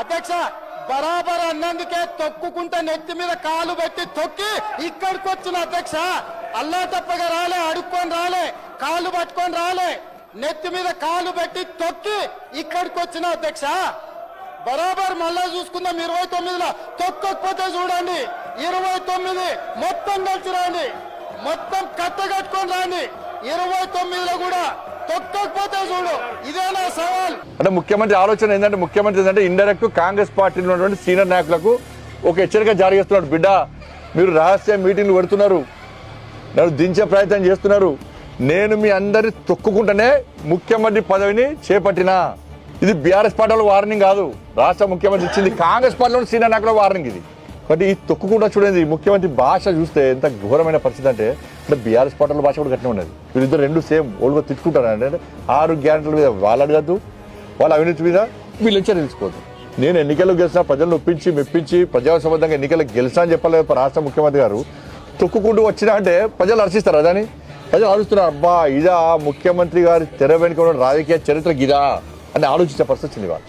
అధ్యక్ష బరాబర్ అన్నందుకే తొక్కుకుంటా నెత్తి మీద కాలు పెట్టి తొక్కి ఇక్కడికి వచ్చిన అధ్యక్ష. అల్లా తప్పగా రాలే, అడుక్కొని రాలే, కాలు పట్టుకొని రాలే, నెత్తి మీద కాలు పెట్టి తొక్కి ఇక్కడికి వచ్చిన అధ్యక్ష. బరాబర్ మళ్ళా చూసుకుందాం 29లో తొక్కకపోతే చూడండి 29 మొత్తం కలిసి రాండి, మొత్తం కట్టగట్టుకొని రాండి. 29లో కూడా తొక్కకపోతే చూడు. ఇదేనా సవాల్? అంటే ముఖ్యమంత్రి ఆలోచన ఏంటంటే, ముఖ్యమంత్రి ఏంటంటే ఇండైరెక్ట్ కాంగ్రెస్ పార్టీలో ఉన్నటువంటి సీనియర్ నాయకులకు ఒక హెచ్చరిక జారీ చేస్తున్నాడు. బిడ్డ, మీరు రహస్య మీటింగ్లు పెడుతున్నారు, నన్ను దించే ప్రయత్నం చేస్తున్నారు. నేను మీ అందరి తొక్కుకుంటేనే ముఖ్యమంత్రి పదవిని చేపట్టినా. ఇది బీఆర్ఎస్ పార్టీలో వార్నింగ్ కాదు, రాష్ట్ర ముఖ్యమంత్రి ఇచ్చింది కాంగ్రెస్ పార్టీలో సీనియర్ నాయకుల వార్నింగ్ ఇది. బట్ ఈ తొక్కుకుండా చూడండి ముఖ్యమంత్రి భాష చూస్తే ఎంత ఘోరమైన పరిస్థితి అంటే బీఆర్ఎస్ పార్టీల భాష కూడా గట్టిగా ఉన్నది. వీళ్ళిద్దరు రెండు సేమ్ ఓల్డ్గా తిట్టుకుంటారు. అంటే 6 గ్యారెంటీల మీద వాళ్ళు అడగద్దు, వాళ్ళ అవినీతి మీద వీళ్ళు నుంచి తెలుసుకోవద్దు. నేను ఎన్నికల్లో గెలిచినా, ప్రజలను ఒప్పించి మెప్పించి ప్రజాసంబద్ధంగా ఎన్నికలకు గెలిచినా అని చెప్పాలి రాష్ట్ర ముఖ్యమంత్రి గారు. తొక్కుకుంటూ వచ్చినా అంటే ప్రజలు హర్షిస్తారు. అదని ప్రజలు ఆలోచిస్తున్నారు, అబ్బా ఇదా ముఖ్యమంత్రి గారి తెర వెనుక రాజకీయ చరిత్ర గిదా అని ఆలోచించే పరిస్థితి వచ్చింది వాళ్ళు.